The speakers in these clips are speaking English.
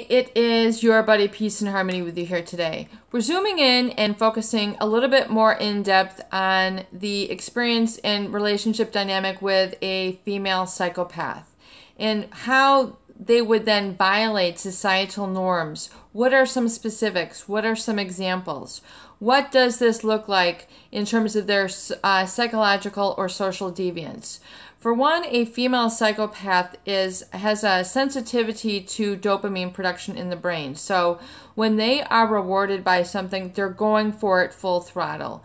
it is your buddy Peace and Harmony with you here today. We're zooming in and focusing a little bit more in depth on the experience and relationship dynamic with a female psychopath and how they would then violate societal norms. What are some specifics? What are some examples? What does this look like in terms of their psychological or social deviance? For one, a female psychopath has a sensitivity to dopamine production in the brain. So when they are rewarded by something, they're going for it full throttle.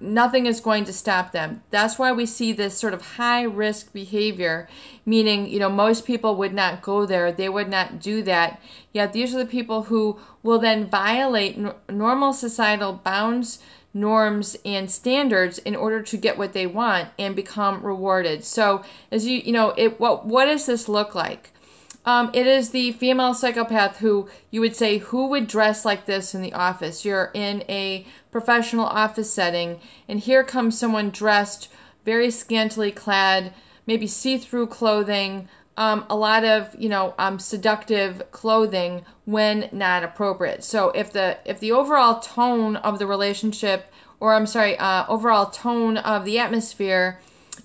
Nothing is going to stop them. That's why we see this sort of high risk behavior, meaning, most people would not go there. They would not do that. Yet these are the people who will then violate normal societal bounds, norms, and standards in order to get what they want and become rewarded. So as what does this look like? It is the female psychopath who you would say, who would dress like this in the office? You're in a professional office setting, and here comes someone dressed very scantily clad, maybe see-through clothing, a lot of seductive clothing when not appropriate. So if the overall tone of the relationship, or overall tone of the atmosphere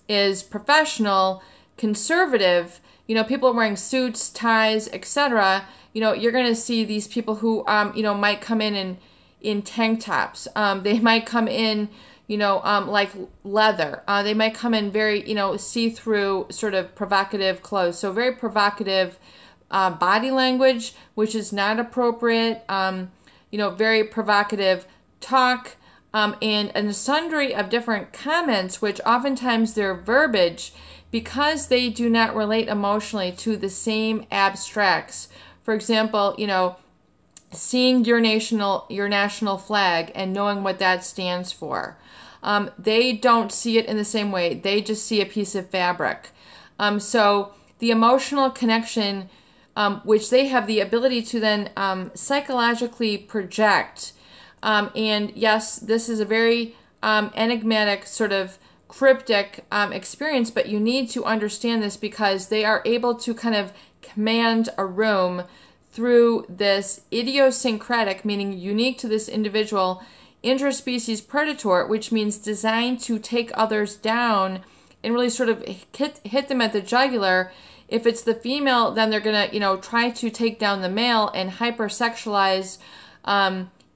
is professional, conservative, people wearing suits, ties, etc., you're going to see these people who might come in tank tops. They might come in like leather. They might come in very, see-through sort of provocative clothes. So very provocative body language, which is not appropriate. Very provocative talk, and a sundry of different comments, which oftentimes their verbiage, because they do not relate emotionally to the same abstracts. For example, seeing your national flag and knowing what that stands for. They don't see it in the same way. They just see a piece of fabric. So the emotional connection, which they have the ability to then psychologically project. And yes, this is a very enigmatic, sort of cryptic experience, but you need to understand this because they are able to kind of command a room through this idiosyncratic, meaning unique to this individual, interspecies predator, which means designed to take others down and really sort of hit them at the jugular. If it's the female, then they're going to, try to take down the male and hypersexualize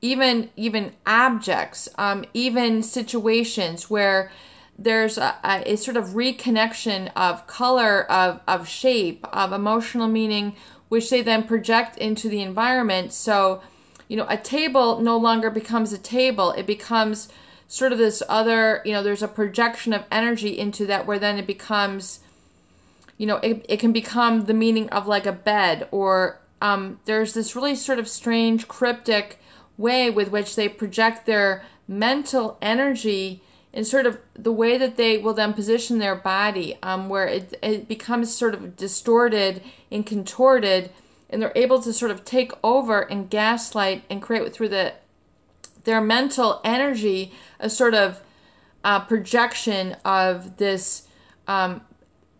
even objects, even situations where there's a sort of reconnection of color, of shape, of emotional meaning, which they then project into the environment. So, a table no longer becomes a table. It becomes sort of this other, there's a projection of energy into that where then it becomes, it can become the meaning of like a bed, or there's this really sort of strange, cryptic way with which they project their mental energy and sort of the way that they will then position their body, where it becomes sort of distorted and contorted, and they're able to sort of take over and gaslight and create through their mental energy a sort of projection of this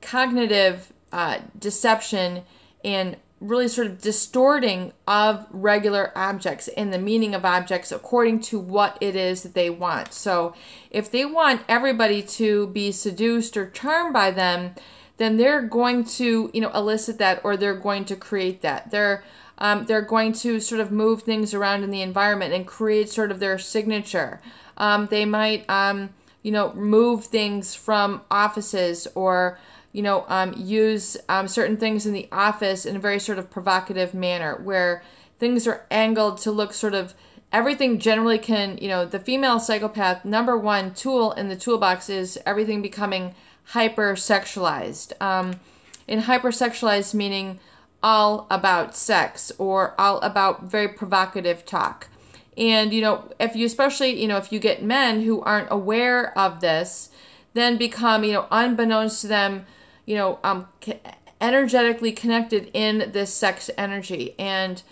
cognitive deception and really sort of distorting of regular objects and the meaning of objects according to what it is that they want. So if they want everybody to be seduced or charmed by them, then they're going to, elicit that, or they're going to create that. They're going to sort of move things around in the environment and create sort of their signature. They might, move things from offices, or use certain things in the office in a very sort of provocative manner where things are angled to look sort of, everything generally can, the female psychopath, number one tool in the toolbox is everything becoming hypersexualized. And hypersexualized meaning all about sex or all about very provocative talk. And, if you especially, if you get men who aren't aware of this, then become, unbeknownst to them, energetically connected in this sex energy. And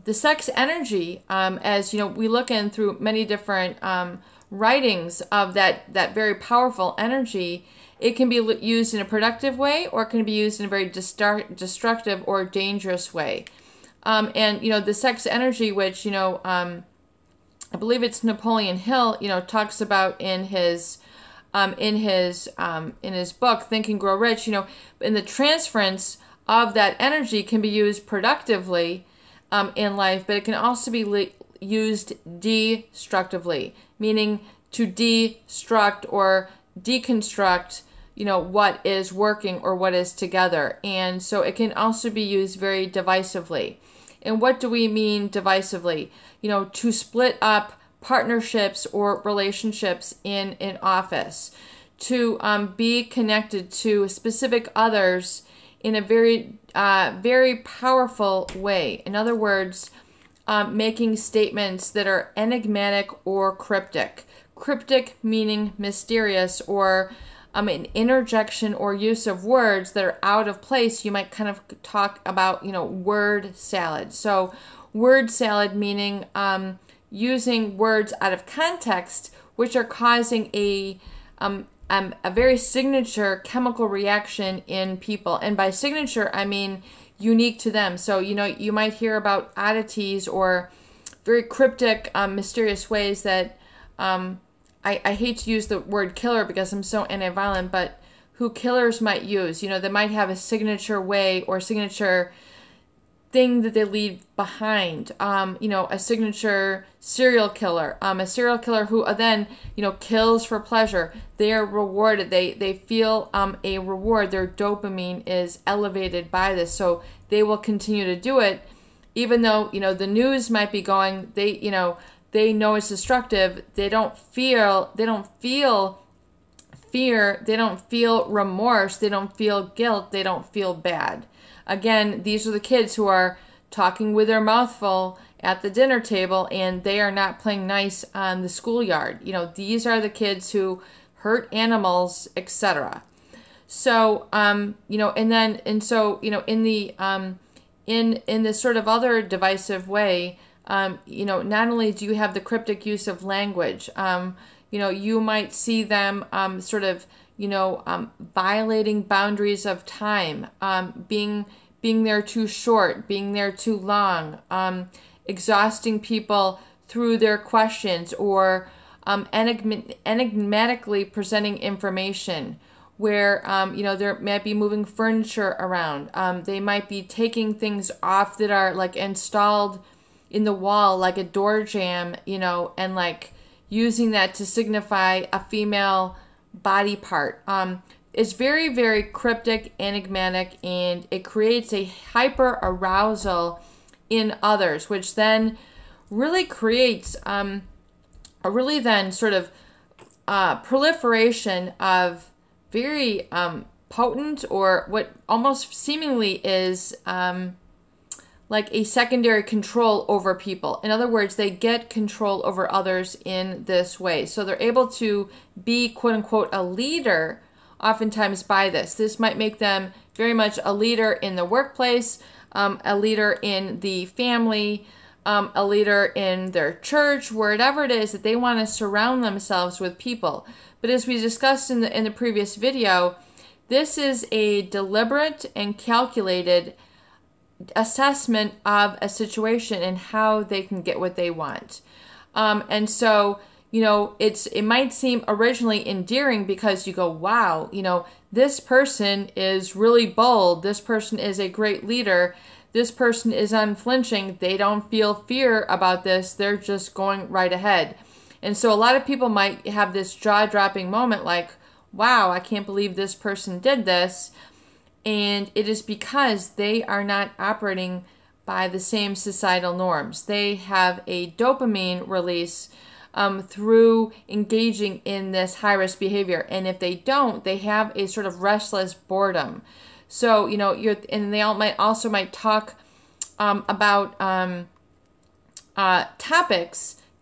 the sex energy, as we look in through many different writings of that very powerful energy, It can be used in a productive way, or it can be used in a very destructive or dangerous way. And, the sex energy, which, I believe it's Napoleon Hill, talks about in his book, Think and Grow Rich, in the transference of that energy can be used productively in life, but it can also be used destructively, meaning to destruct or deconstruct, what is working or what is together. And so it can also be used very divisively. And what do we mean divisively? To split up partnerships or relationships in an office, to be connected to specific others in a very, very powerful way. In other words, making statements that are enigmatic or cryptic. Cryptic meaning mysterious, or an interjection or use of words that are out of place. You might kind of talk about, word salad. So word salad meaning using words out of context, which are causing a very signature chemical reaction in people. And by signature, I mean unique to them. So, you might hear about oddities or very cryptic, mysterious ways that I hate to use the word killer because I'm so anti-violent, but who killers might use. They might have a signature way or signature thing that they leave behind. A signature serial killer. A serial killer who then, kills for pleasure. They are rewarded. They feel a reward. Their dopamine is elevated by this. So they will continue to do it, even though, the news might be going, they know it's destructive. They don't feel fear. They don't feel remorse. They don't feel guilt. They don't feel bad. Again, these are the kids who are talking with their mouth full at the dinner table, and they are not playing nice on the schoolyard. These are the kids who hurt animals, etc. So, in this sort of other divisive way, not only do you have the cryptic use of language, you might see them violating boundaries of time, being there too short, being there too long, exhausting people through their questions, or enigmatically presenting information where, they might be moving furniture around. They might be taking things off that are like installed in the wall, like a door jamb, and like using that to signify a female body part. It's very, very cryptic, enigmatic, and it creates a hyper arousal in others, which then really creates a really then sort of proliferation of very potent, or what almost seemingly is like a secondary control over people. In other words, they get control over others in this way. So they're able to be, quote unquote, a leader oftentimes by this. This might make them very much a leader in the workplace, a leader in the family, a leader in their church, wherever it is that they want to surround themselves with people. But as we discussed in the previous video, this is a deliberate and calculated assessment of a situation and how they can get what they want. And so, it might seem originally endearing because you go, wow, this person is really bold. This person is a great leader. This person is unflinching. They don't feel fear about this. They're just going right ahead. And so a lot of people might have this jaw-dropping moment like, wow, I can't believe this person did this. And it is because they are not operating by the same societal norms. They have a dopamine release through engaging in this high-risk behavior. And if they don't, they have a sort of restless boredom. So, and they might talk about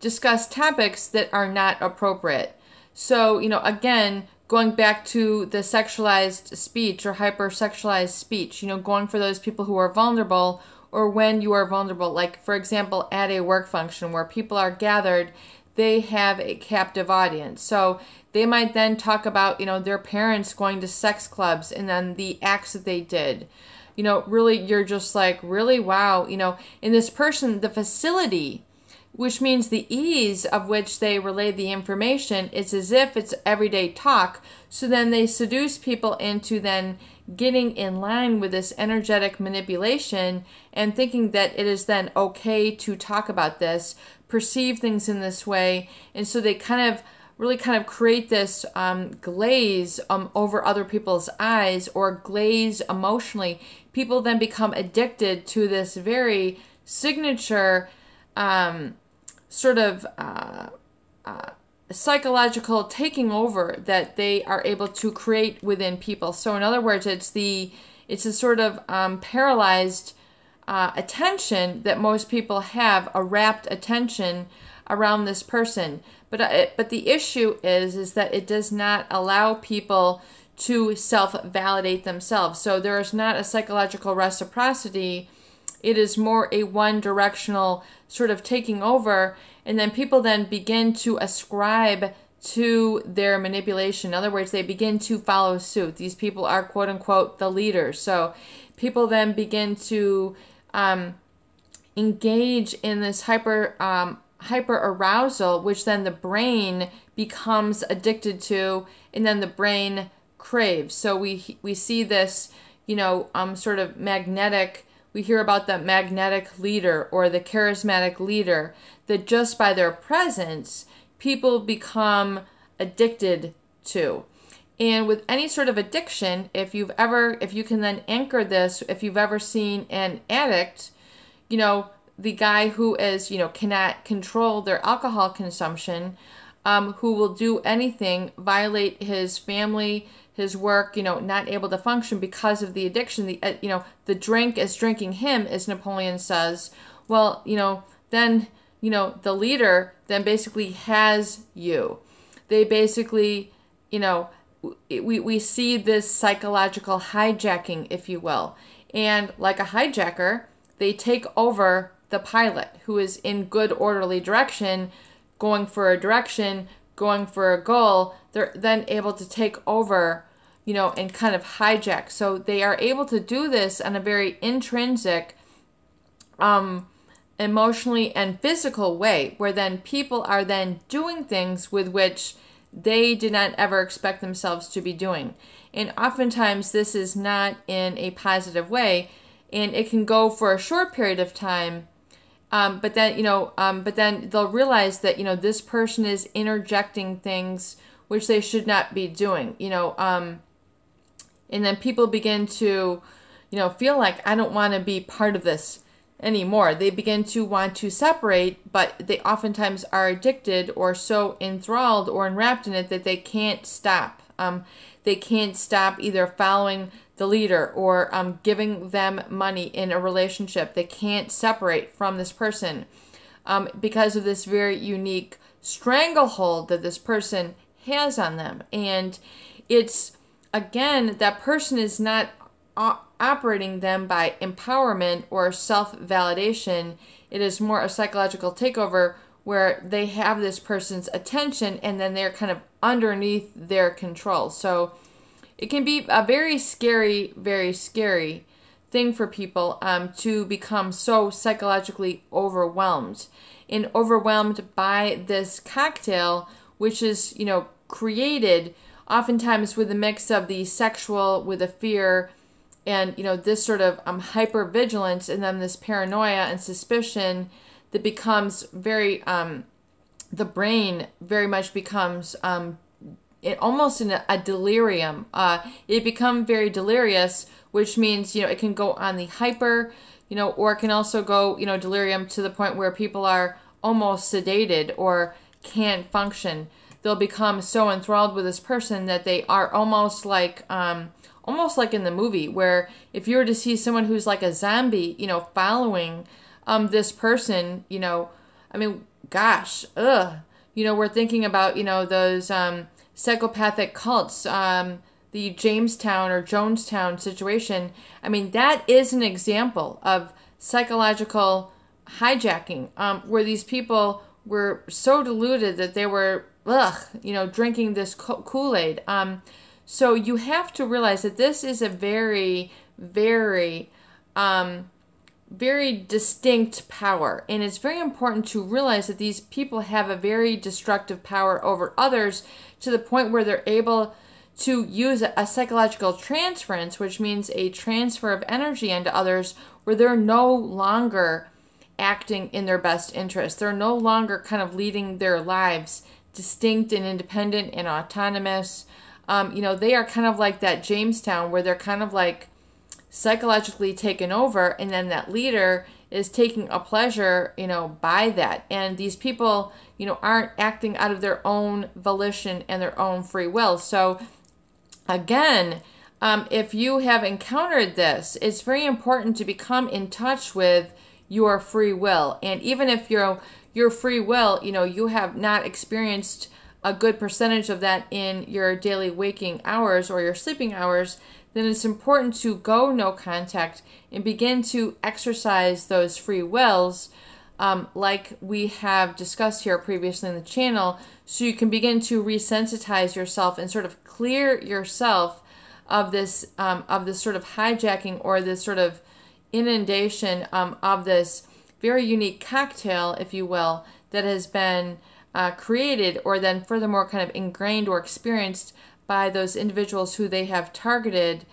discuss topics that are not appropriate. So, again, going back to the sexualized speech or hypersexualized speech, going for those people who are vulnerable, or when you are vulnerable, like, for example, at a work function where people are gathered, they have a captive audience. So they might then talk about, their parents going to sex clubs and then the acts that they did. Really, you're just like, really, wow. In this person, the facility, which means the ease of which they relay the information, is as if it's everyday talk. So then they seduce people into then getting in line with this energetic manipulation and thinking that it is then okay to talk about this, perceive things in this way. And so they really create this glaze over other people's eyes, or glaze emotionally. People then become addicted to this very signature psychological taking over that they are able to create within people. So in other words, it's a sort of paralyzed attention that most people have, a rapt attention around this person. But the issue is that it does not allow people to self-validate themselves. So there is not a psychological reciprocity. It is more a one-directional sort of taking over, and then people then begin to ascribe to their manipulation. In other words, they begin to follow suit. These people are, quote unquote, the leaders. So people then begin to engage in this hyper arousal, which then the brain becomes addicted to, and then the brain craves. So we see this, sort of magnetic. We hear about the magnetic leader or the charismatic leader, that just by their presence, people become addicted to. And with any sort of addiction, if you can then anchor this, if you've ever seen an addict, the guy who is, cannot control their alcohol consumption, who will do anything, violate his family, his work, not able to function because of the addiction. The drink is drinking him, as Napoleon says. Well, then, the leader then basically has you. They basically, we see this psychological hijacking, if you will. And like a hijacker, they take over the pilot, who is in good orderly direction, going for a direction, going for a goal. They're then able to take over, and kind of hijack. So they are able to do this on a very intrinsic, emotionally and physical way, where then people are then doing things with which they did not ever expect themselves to be doing. And oftentimes this is not in a positive way, and it can go for a short period of time. But then they'll realize that, this person is interjecting things which they should not be doing, and then people begin to, feel like, I don't want to be part of this anymore. They begin to want to separate, but they oftentimes are addicted or so enthralled or enwrapped in it that they can't stop. They can't stop either following the leader or giving them money in a relationship. They can't separate from this person because of this very unique stranglehold that this person has on them. And it's, again, that person is not operating them by empowerment or self-validation. It is more a psychological takeover where they have this person's attention and then they're kind of underneath their control. So it can be a very scary thing for people to become so psychologically overwhelmed by this cocktail, which is, created oftentimes with a mix of the sexual with a fear and, this sort of hypervigilance, and then this paranoia and suspicion that becomes very, the brain very much becomes almost in a delirium. It becomes very delirious, which means, it can go on the hyper, or it can also go, delirium to the point where people are almost sedated or can't function. They'll become so enthralled with this person that they are almost like in the movie, where if you were to see someone who's like a zombie, following this person, I mean, gosh, we're thinking about, those psychopathic cults, the Jamestown or Jonestown situation. I mean, that is an example of psychological hijacking, where these people were so deluded that they were, drinking this Kool-Aid. So you have to realize that this is a very, very, very distinct power. And it's very important to realize that these people have a very destructive power over others to the point where they're able to use a psychological transference, which means a transfer of energy into others where they're no longer acting in their best interest. They're no longer kind of leading their lives distinct and independent and autonomous. They are kind of like that Jamestown where they're kind of like psychologically taken over, and then that leader is taking a pleasure, by that. And these people, aren't acting out of their own volition and their own free will. So again, if you have encountered this, it's very important to become in touch with your free will. And even if your free will, you have not experienced a good percentage of that in your daily waking hours or your sleeping hours, then it's important to go no contact and begin to exercise those free wills, like we have discussed here previously in the channel, so you can begin to resensitize yourself and sort of clear yourself of this sort of hijacking or this sort of inundation of this very unique cocktail, if you will, that has been created or then furthermore kind of ingrained or experienced by those individuals who they have targeted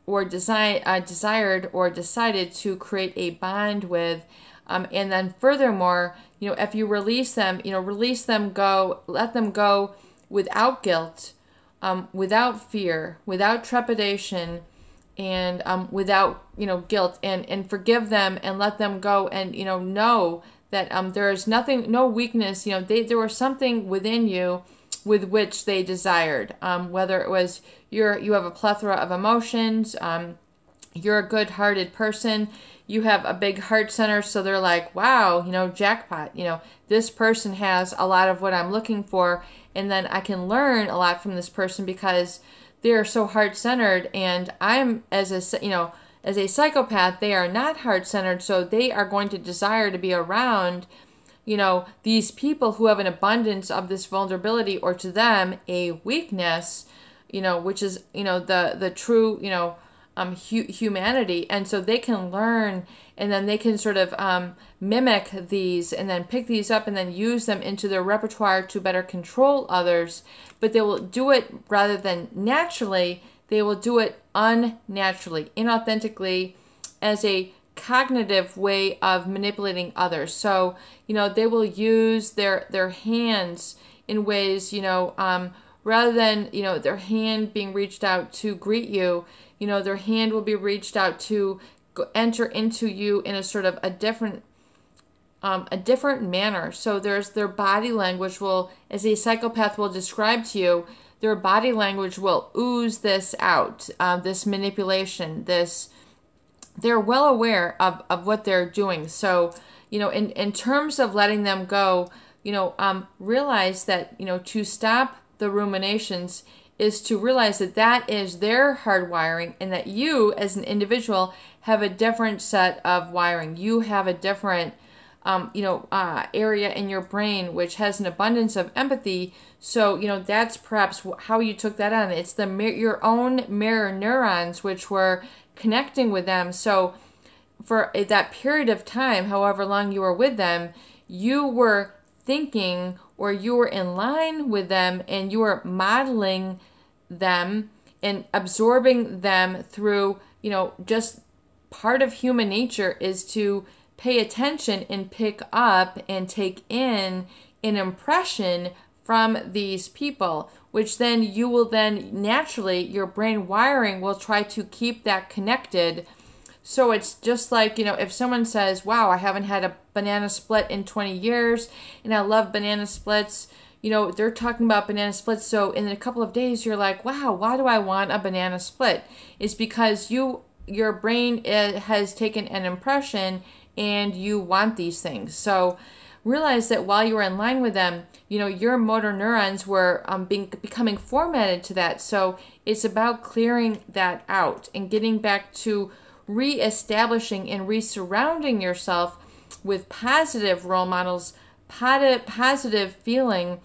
or desired or decided to create a bond with. And then furthermore, if you release them, let them go without guilt, without fear, without trepidation, and without, guilt, and forgive them and let them go and, know that there is nothing, no weakness, there was something within you with which they desired, whether it was you have a plethora of emotions, you're a good-hearted person, you have a big heart center, so they're like, wow, jackpot, this person has a lot of what I'm looking for, and then I can learn a lot from this person because they're so heart-centered, and I'm, as a psychopath, they are not heart-centered, so they are going to desire to be around these people who have an abundance of this vulnerability, or to them, a weakness, which is, the true, humanity. And so they can learn, and then they can sort of mimic these, and then pick these up, and then use them into their repertoire to better control others. But they will do it rather than naturally, they will do it unnaturally, inauthentically, as a cognitive way of manipulating others. So, they will use their hands in ways, rather than, their hand being reached out to greet you, their hand will be reached out to enter into you in a sort of a different manner. So their body language will, as a psychopath will describe to you, their body language will ooze this out, this manipulation, they're well aware of what they're doing. So, in terms of letting them go, realize that, to stop the ruminations is to realize that that is their hardwiring, and that you as an individual have a different set of wiring. You have a different area in your brain which has an abundance of empathy. So, that's perhaps how you took that on. It's your own mirror neurons which were connecting with them. So for that period of time, however long you were with them, you were thinking, or you were in line with them, and you were modeling them and absorbing them through, just part of human nature is to pay attention and pick up and take in an impression from these people, which then you will then naturally, your brain wiring will try to keep that connected. So it's just like, if someone says, wow, I haven't had a banana split in 20 years and I love banana splits, they're talking about banana splits. So in a couple of days, you're like, wow, why do I want a banana split? It's because your brain has taken an impression and you want these things. So realize that while you were in line with them, your motor neurons were becoming formatted to that. So it's about clearing that out and getting back to reestablishing and resurrounding yourself with positive role models, positive feeling,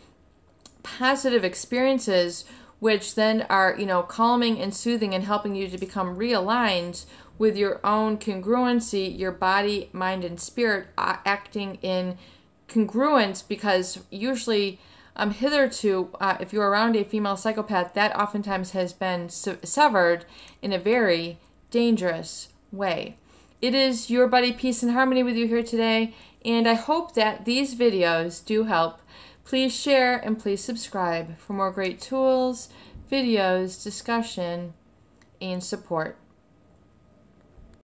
positive experiences, which then are, calming and soothing and helping you to become realigned with your own congruency, your body, mind, and spirit acting in congruence, because usually hitherto, if you're around a female psychopath, that oftentimes has been severed in a very dangerous way. It is your buddy Peace and Harmony with you here today, and I hope that these videos do help. Please share and please subscribe for more great tools, videos, discussion, and support.